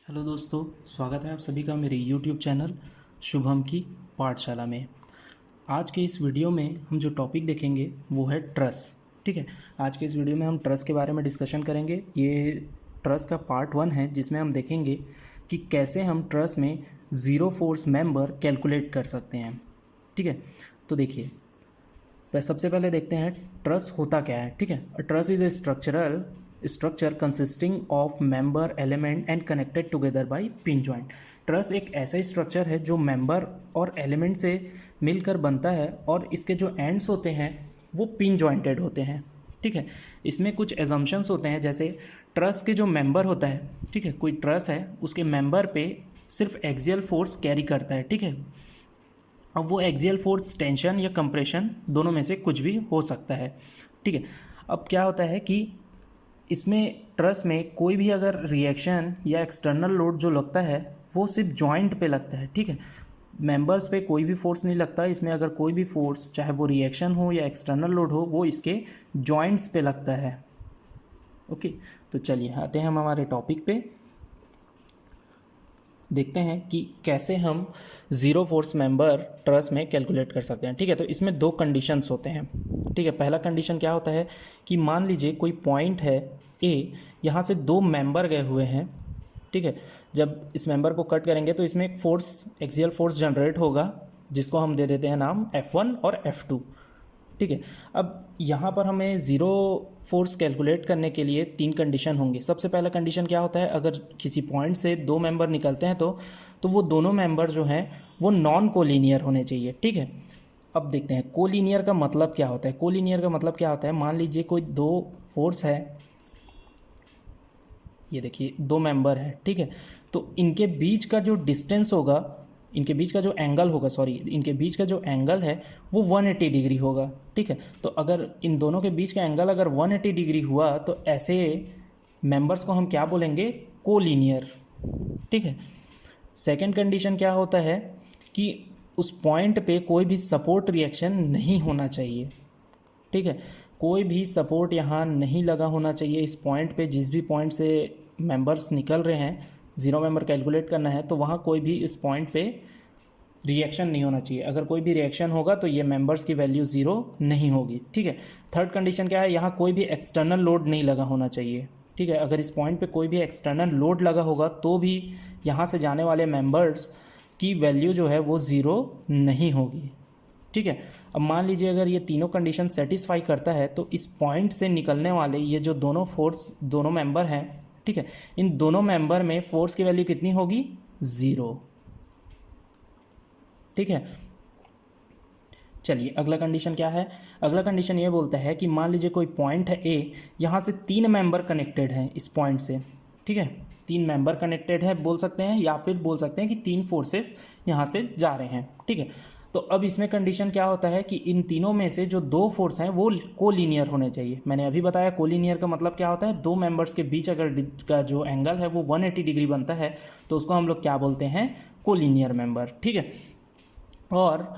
Hello दोस्तों, स्वागत है आप सभी का मेरे YouTube चैनल शुभम की पाठशाला में। आज के इस वीडियो में हम जो टॉपिक देखेंगे वो है ट्रस्ट। ठीक है, आज के इस वीडियो में हम ट्रस्ट के बारे में डिस्कशन करेंगे। ये ट्रस्ट का पार्ट 1 है जिसमें हम देखेंगे कि कैसे हम ट्रस्ट में ज़ीरो फोर्स मेंबर कैलकुलेट कर सकते हैं। ठीक है, तो देखिए सबसे पहले देखते हैं ट्रस्ट होता क्या है। ठीक है, trust is a structure consisting of member element and connected together by pin joint. Trust एक ऐसा स्ट्रक्चर है जो मेंबर और एलिमेंट से मिलकर बनता है और इसके जो एंड्स होते हैं वो पिन जॉइंटेड होते हैं। ठीक है, इसमें कुछ एजम्पशंस होते हैं, जैसे ट्रस्ट के जो मेंबर होता है, ठीक है, कोई ट्रस्ट है उसके मेंबर पे सिर्फ एक्सियल फोर्स कैरी करता है। ठीक है, अब वो एक्सियल फोर्स टेंशन या कंप्रेशन दोनों में से कुछ भी हो सकता है। ठीक है, अब क्या होता है कि इसमें ट्रस्ट में कोई भी अगर रिएक्शन या एक्सटर्नल लोड जो लगता है वो सिर्फ जॉइंट पे लगता है। ठीक है, मेंबर्स पे कोई भी फोर्स नहीं लगता। इसमें अगर कोई भी फोर्स, चाहे वो रिएक्शन हो या एक्सटर्नल लोड हो, वो इसके जॉइंट्स पे लगता है। ओके, तो चलिए आते हैं हम हमारे टॉपिक पे, देखते हैं कि कैसे हम ज़ीरो फोर्स मेंबर ट्रस्ट में कैलकुलेट कर सकते हैं। ठीक है, तो इसमें दो कंडीशंस होते हैं। ठीक है, पहला कंडीशन क्या होता है कि मान लीजिए कोई पॉइंट है ए, यहाँ से दो मेंबर गए हुए हैं। ठीक है, जब इस मेंबर को कट करेंगे तो इसमें एक फोर्स, एक्सियल फोर्स जनरेट होगा जिसको हम दे देते हैं नाम F1 और F2। ठीक है, अब यहाँ पर हमें ज़ीरो फोर्स कैलकुलेट करने के लिए तीन कंडीशन होंगे। सबसे पहला कंडीशन क्या होता है, अगर किसी पॉइंट से दो मेंबर निकलते हैं तो वो दोनों मेंबर जो हैं वो नॉन कोलिनियर होने चाहिए। ठीक है, अब देखते हैं कोलिनियर का मतलब क्या होता है। कोलिनियर का मतलब क्या होता है, मान लीजिए कोई दो फोर्स है, ये देखिए दो मेंबर है। ठीक है, तो इनके बीच का जो डिस्टेंस होगा, इनके बीच का जो एंगल होगा, इनके बीच का जो एंगल है वो 180 डिग्री होगा। ठीक है, तो अगर इन दोनों के बीच का एंगल अगर 180 डिग्री हुआ तो ऐसे मेंबर्स को हम क्या बोलेंगे, कोलिनियर। ठीक है, सेकंड कंडीशन क्या होता है कि उस पॉइंट पे कोई भी सपोर्ट रिएक्शन नहीं होना चाहिए। ठीक है, कोई भी सपोर्ट यहाँ नहीं लगा होना चाहिए इस पॉइंट पे। जिस भी पॉइंट से मेंबर्स निकल रहे हैं, ज़ीरो मेंबर कैलकुलेट करना है, तो वहाँ कोई भी इस पॉइंट पे रिएक्शन नहीं होना चाहिए। अगर कोई भी रिएक्शन होगा तो ये मेंबर्स की वैल्यू ज़ीरो नहीं होगी। ठीक है, थर्ड कंडीशन क्या है, यहाँ कोई भी एक्सटर्नल लोड नहीं लगा होना चाहिए। ठीक है, अगर इस पॉइंट पे कोई भी एक्सटर्नल लोड लगा होगा तो भी यहाँ से जाने वाले मेंबर्स की वैल्यू जो है वो ज़ीरो नहीं होगी। ठीक है, अब मान लीजिए अगर ये तीनों कंडीशन सेटिस्फाई करता है तो इस पॉइंट से निकलने वाले ये जो दोनों फोर्स, दोनों मेंबर हैं, ठीक है, इन दोनों मेंबर में फोर्स की वैल्यू कितनी होगी, ज़ीरो। ठीक है, चलिए अगला कंडीशन क्या है। अगला कंडीशन ये बोलता है कि मान लीजिए कोई पॉइंट है ए, यहाँ से तीन मेंबर कनेक्टेड हैं इस पॉइंट से। ठीक है, तीन मेंबर कनेक्टेड है बोल सकते हैं, या फिर बोल सकते हैं कि तीन फोर्सेस यहाँ से जा रहे हैं। ठीक है, तो अब इसमें कंडीशन क्या होता है कि इन तीनों में से जो दो फोर्स हैं वो कोलिनियर होने चाहिए। मैंने अभी बताया कोलिनियर का मतलब क्या होता है, दो मेंबर्स के बीच अगर का जो एंगल है वो 180 डिग्री बनता है तो उसको हम लोग क्या बोलते हैं, कोलिनियर मेंबर। ठीक है, और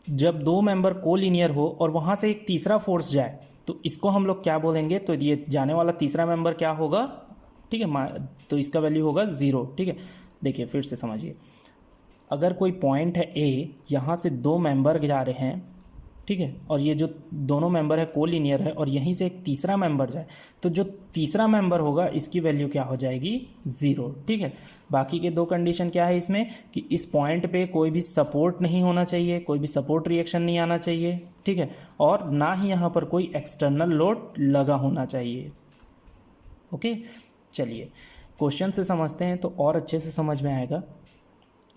जब दो मेंबर कोलिनियर हो और वहाँ से एक तीसरा फोर्स जाए तो इसको हम लोग क्या बोलेंगे, तो ये जाने वाला तीसरा मेंबर क्या होगा, ठीक है, तो इसका वैल्यू होगा ज़ीरो। ठीक है, देखिए फिर से समझिए, अगर कोई पॉइंट है ए, यहाँ से दो मेंबर जा रहे हैं, ठीक है, और ये जो दोनों मेंबर है कोलिनियर है और यहीं से एक तीसरा मेंबर जाए तो जो तीसरा मेंबर होगा इसकी वैल्यू क्या हो जाएगी, ज़ीरो। ठीक है, बाकी के दो कंडीशन क्या है इसमें कि इस पॉइंट पे कोई भी सपोर्ट नहीं होना चाहिए, कोई भी सपोर्ट रिएक्शन नहीं आना चाहिए। ठीक है, और ना ही यहाँ पर कोई एक्सटर्नल लोड लगा होना चाहिए। ओके, चलिए क्वेश्चन से समझते हैं तो और अच्छे से समझ में आएगा।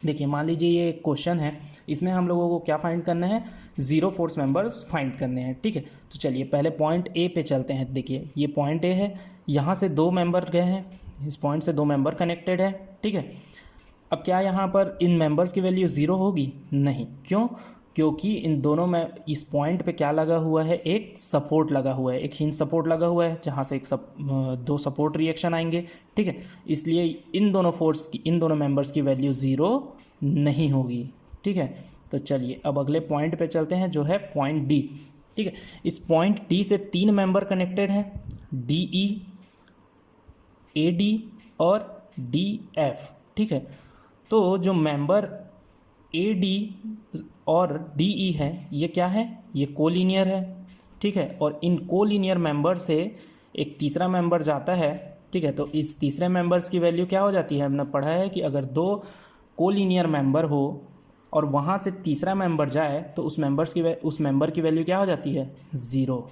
देखिए मान लीजिए ये एक क्वेश्चन है, इसमें हम लोगों को क्या फाइंड करना है, ज़ीरो फोर्स मेंबर्स फाइंड करने हैं। ठीक है, तो चलिए पहले पॉइंट ए पे चलते हैं। देखिए ये पॉइंट ए है, यहाँ से दो मेंबर गए हैं, इस पॉइंट से दो मेंबर कनेक्टेड है। ठीक है, अब क्या यहाँ पर इन मेंबर्स की वैल्यू ज़ीरो होगी, नहीं। क्यों, क्योंकि इन दोनों में इस पॉइंट पे क्या लगा हुआ है, एक सपोर्ट लगा हुआ है, एक हिंज सपोर्ट लगा हुआ है जहाँ से दो सपोर्ट रिएक्शन आएंगे। ठीक है, इसलिए इन दोनों फोर्स की, इन दोनों मेंबर्स की वैल्यू ज़ीरो नहीं होगी। ठीक है, तो चलिए अब अगले पॉइंट पे चलते हैं जो है पॉइंट डी। ठीक है, इस पॉइंट डी से तीन मेंबर कनेक्टेड हैं, डी ई, ए डी और डी एफ, ठीक है। तो जो मेंबर ए डी और डी ई है ये क्या है, ये कोलिनियर है, ठीक है। और इन कोलिनियर मेंबर से एक तीसरा मेंबर जाता है, ठीक है। तो इस तीसरे मेंबर्स की वैल्यू क्या हो जाती है, हमने पढ़ा है कि अगर दो कोलिनियर मेंबर हो और वहाँ से तीसरा मेंबर जाए तो उस मेंबर की वैल्यू क्या हो जाती है, ज़ीरो,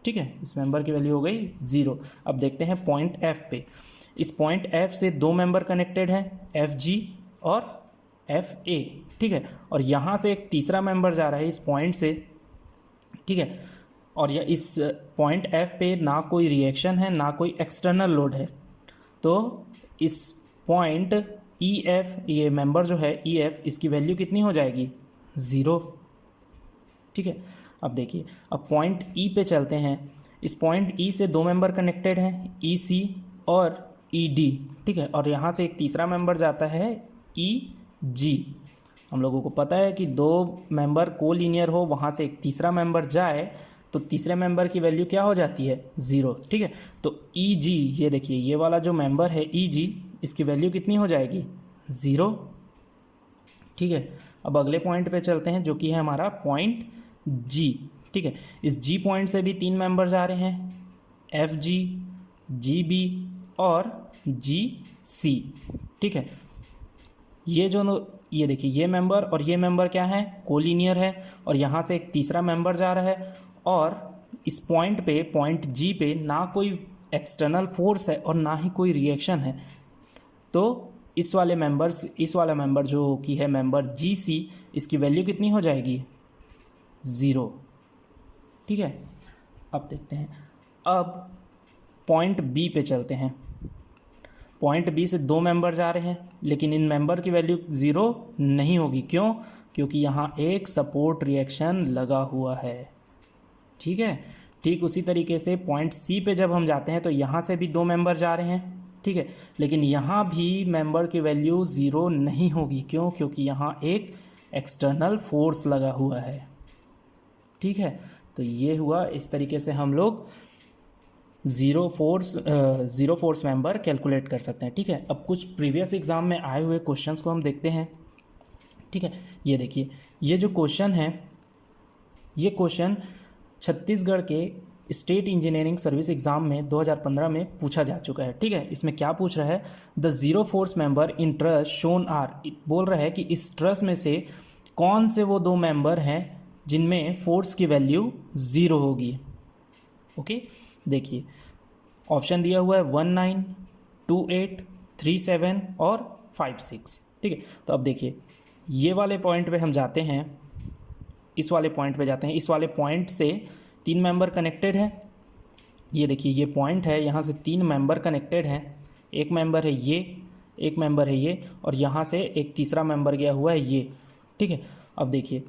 ठीक है। इस मेंबर की वैल्यू हो गई ज़ीरो। अब देखते हैं पॉइंट एफ पे। इस पॉइंट एफ से दो मेंबर कनेक्टेड हैं, एफ जी और एफ ए, ठीक है। और यहाँ से एक तीसरा मेंबर जा रहा है इस पॉइंट से, ठीक है। और यह इस पॉइंट एफ पे ना कोई रिएक्शन है ना कोई एक्सटर्नल लोड है, तो इस पॉइंट ई एफ, ये मेंबर जो है ई एफ, इसकी वैल्यू कितनी हो जाएगी, ज़ीरो, ठीक है। अब देखिए, अब पॉइंट ई पे चलते हैं। इस पॉइंट ई से दो मेंबर कनेक्टेड हैं, ई सी और ई डी, ठीक है। और यहाँ से एक तीसरा मेंबर जाता है ई जी। हम लोगों को पता है कि दो मेंबर कोलिनियर हो, वहाँ से एक तीसरा मेंबर जाए तो तीसरे मेंबर की वैल्यू क्या हो जाती है, ज़ीरो, ठीक है। तो ई जी, ये देखिए ये वाला जो मेंबर है ई जी, इसकी वैल्यू कितनी हो जाएगी, ज़ीरो, ठीक है। अब अगले पॉइंट पे चलते हैं जो कि है हमारा पॉइंट जी, ठीक है। इस जी पॉइंट से भी तीन मेंबर जा रहे हैं, एफ जी, जी बी और जी सी, ठीक है। ये देखिए ये मेंबर और ये मेंबर क्या है, कोलिनियर है। और यहाँ से एक तीसरा मेंबर जा रहा है और इस पॉइंट पे, पॉइंट जी पे ना कोई एक्सटर्नल फोर्स है और ना ही कोई रिएक्शन है, तो इस वाला मेंबर जो कि है मेंबर जी सी, इसकी वैल्यू कितनी हो जाएगी, ज़ीरो, ठीक है। अब देखते हैं, अब पॉइंट बी पे चलते हैं। पॉइंट बी से दो मेंबर जा रहे हैं, लेकिन इन मेंबर की वैल्यू ज़ीरो नहीं होगी, क्यों, क्योंकि यहाँ एक सपोर्ट रिएक्शन लगा हुआ है, ठीक है। ठीक उसी तरीके से पॉइंट सी पे जब हम जाते हैं तो यहाँ से भी दो मेंबर जा रहे हैं, ठीक है। लेकिन यहाँ भी मेंबर की वैल्यू ज़ीरो नहीं होगी, क्यों, क्योंकि यहाँ एक एक्सटर्नल फोर्स लगा हुआ है, ठीक है। तो ये हुआ, इस तरीके से हम लोग ज़ीरो फोर्स मेंबर कैलकुलेट कर सकते हैं, ठीक है। अब कुछ प्रीवियस एग्जाम में आए हुए क्वेश्चंस को हम देखते हैं, ठीक है। ये देखिए, ये जो क्वेश्चन है, ये क्वेश्चन छत्तीसगढ़ के स्टेट इंजीनियरिंग सर्विस एग्जाम में 2015 में पूछा जा चुका है, ठीक है। इसमें क्या पूछ रहा है, the zero force member in truss shown are, बोल रहा है कि इस ट्रस में से कौन से वो दो मेंबर हैं जिनमें फोर्स की वैल्यू ज़ीरो होगी, ओके। देखिए ऑप्शन दिया हुआ है 19, 28, 37 और 56, ठीक है। तो अब देखिए ये वाले पॉइंट पे हम जाते हैं, इस वाले पॉइंट पे जाते हैं। इस वाले पॉइंट से तीन मेंबर कनेक्टेड हैं, ये देखिए ये पॉइंट है, यहाँ से तीन मेंबर कनेक्टेड हैं, एक मेंबर है ये, एक मेंबर है ये, और यहाँ से एक तीसरा मेंबर गया हुआ है ये, ठीक है। अब देखिए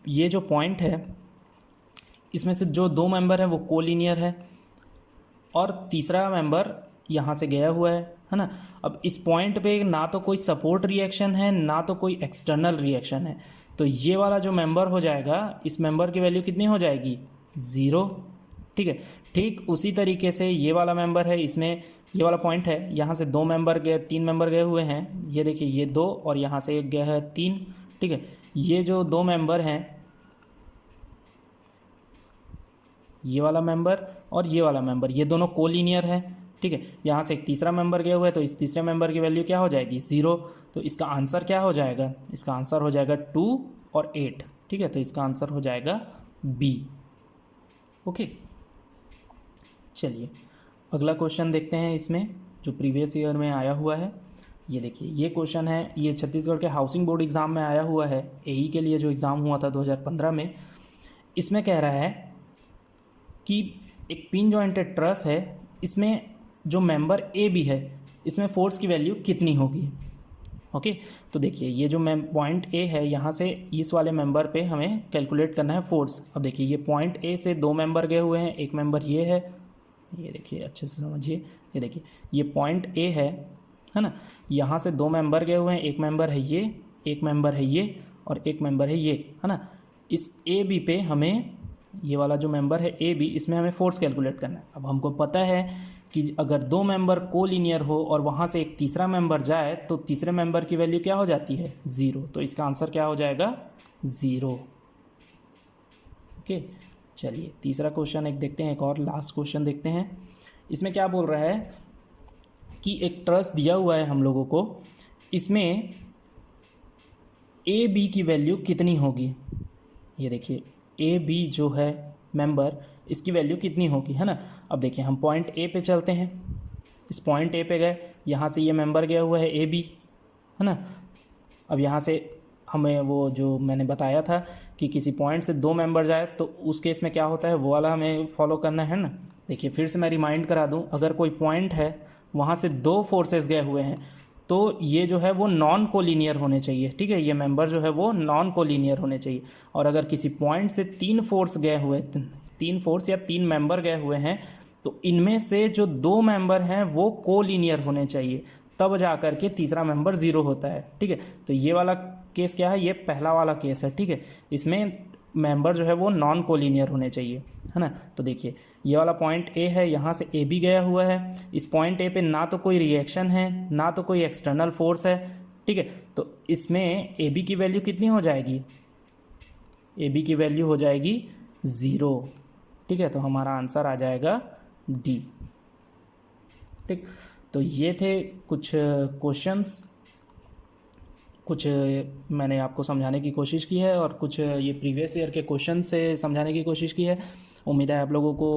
ये जो पॉइंट है, इसमें से जो दो मेंबर हैं वो कोलिनियर है और तीसरा मेंबर यहाँ से गया हुआ है ना। अब इस पॉइंट पे ना तो कोई सपोर्ट रिएक्शन है ना तो कोई एक्सटर्नल रिएक्शन है, तो ये वाला जो मेंबर हो जाएगा, इस मेंबर की वैल्यू कितनी हो जाएगी, ज़ीरो, ठीक है। ठीक उसी तरीके से ये वाला मेंबर है, इसमें ये वाला पॉइंट है, यहाँ से दो मेंबर गए, तीन मेंबर गए हुए हैं, ये देखिए ये दो और यहाँ से एक गया है तीन, ठीक है। ये जो दो मेंबर हैं, ये वाला मेंबर और ये वाला मेंबर, ये दोनों कोलिनियर है, ठीक है। यहाँ से एक तीसरा मेंबर गया हुआ है, तो इस तीसरे मेंबर की वैल्यू क्या हो जाएगी, ज़ीरो। तो इसका आंसर क्या हो जाएगा, इसका आंसर हो जाएगा 2 और 8, ठीक है। तो इसका आंसर हो जाएगा बी, ओके। चलिए अगला क्वेश्चन देखते हैं, इसमें जो प्रीवियस ईयर में आया हुआ है। ये देखिए ये क्वेश्चन है, ये छत्तीसगढ़ के हाउसिंग बोर्ड एग्ज़ाम में आया हुआ है, एई के लिए जो एग्ज़ाम हुआ था 2015 में। इसमें कह रहा है कि एक पिन जॉइंटेड ट्रस है, इसमें जो मेंबर ए बी है, इसमें फोर्स की वैल्यू कितनी होगी, ओके। तो देखिए ये जो पॉइंट ए है, यहाँ से इस वाले मेंबर पे हमें कैलकुलेट करना है फोर्स। अब देखिए ये पॉइंट ए से दो मेंबर गए हुए हैं, एक मेंबर ये है, ये देखिए अच्छे से समझिए, ये देखिए ये पॉइंट ए है ना। यहाँ से दो मेंबर गए हुए हैं, एक मेंबर है ये, एक मेंबर है ये और एक मेंबर है ये, है ना। इस ए बी पे हमें, ये वाला जो मेंबर है ए बी, इसमें हमें फोर्स कैलकुलेट करना है। अब हमको पता है कि अगर दो मेंबर कोलिनियर हो और वहाँ से एक तीसरा मेंबर जाए तो तीसरे मेंबर की वैल्यू क्या हो जाती है, 0। तो इसका आंसर क्या हो जाएगा, 0। ओके, चलिए तीसरा क्वेश्चन एक देखते हैं, एक और लास्ट क्वेश्चन देखते हैं। इसमें क्या बोल रहा है कि एक ट्रस्ट दिया हुआ है हम लोगों को, इसमें ए बी की वैल्यू कितनी होगी। ये देखिए ए बी जो है मेंबर, इसकी वैल्यू कितनी होगी, है ना। अब देखिए हम पॉइंट ए पे चलते हैं, इस पॉइंट ए पे गए, यहाँ से ये मेंबर गया हुआ है ए बी, है ना। अब यहाँ से हमें वो जो मैंने बताया था कि किसी पॉइंट से दो मेंबर जाए तो उस केस में क्या होता है, वो वाला हमें फॉलो करना है ना। देखिए फिर से मैं रिमाइंड करा दूँ, अगर कोई पॉइंट है वहाँ से दो फोर्सेस गए हुए हैं तो ये जो है वो नॉन कोलिनियर होने चाहिए, ठीक है। ये मेंबर जो है वो नॉन कोलिनियर होने चाहिए। और अगर किसी पॉइंट से तीन फोर्स गए हुए, तीन फोर्स या तीन मेंबर गए हुए हैं, तो इनमें से जो दो मेंबर हैं वो कोलिनियर होने चाहिए, तब जा कर के तीसरा मेंबर 0 होता है, ठीक है। तो ये वाला केस क्या है, ये पहला वाला केस है, ठीक है। इसमें मेंबर जो है वो नॉन कोलिनियर होने चाहिए, है ना। तो देखिए ये वाला पॉइंट ए है, यहाँ से ए बी गया हुआ है, इस पॉइंट ए पे ना तो कोई रिएक्शन है ना तो कोई एक्सटर्नल फोर्स है, ठीक है। तो इसमें ए बी की वैल्यू कितनी हो जाएगी, ए बी की वैल्यू हो जाएगी 0, ठीक है। तो हमारा आंसर आ जाएगा डी, ठीक। तो ये थे कुछ क्वेश्चंस, कुछ मैंने आपको समझाने की कोशिश की है और कुछ ये प्रीवियस ईयर के क्वेश्चन से समझाने की कोशिश की है। उम्मीद है आप लोगों को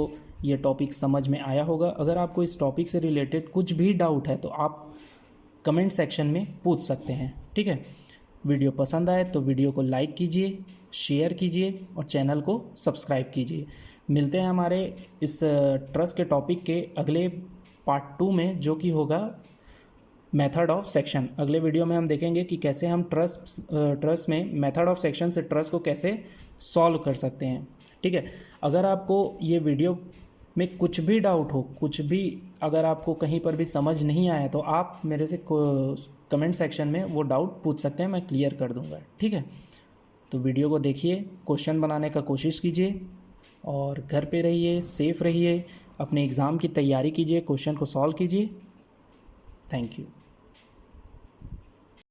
ये टॉपिक समझ में आया होगा। अगर आपको इस टॉपिक से रिलेटेड कुछ भी डाउट है तो आप कमेंट सेक्शन में पूछ सकते हैं, ठीक है। वीडियो पसंद आए तो वीडियो को लाइक कीजिए, शेयर कीजिए और चैनल को सब्सक्राइब कीजिए। मिलते हैं हमारे इस ट्रस्ट के टॉपिक के अगले पार्ट 2 में, जो कि होगा मेथड ऑफ सेक्शन। अगले वीडियो में हम देखेंगे कि कैसे हम ट्रस्ट में मेथड ऑफ सेक्शन से ट्रस्ट को कैसे सॉल्व कर सकते हैं, ठीक है। अगर आपको ये वीडियो में कुछ भी डाउट हो, कुछ भी अगर आपको कहीं पर भी समझ नहीं आया तो आप मेरे से कमेंट सेक्शन में वो डाउट पूछ सकते हैं, मैं क्लियर कर दूंगा, ठीक है। तो वीडियो को देखिए, क्वेश्चन बनाने का कोशिश कीजिए और घर पे रहिए, सेफ रहिए, अपने एग्ज़ाम की तैयारी कीजिए, क्वेश्चन को सॉल्व कीजिए। Thank you.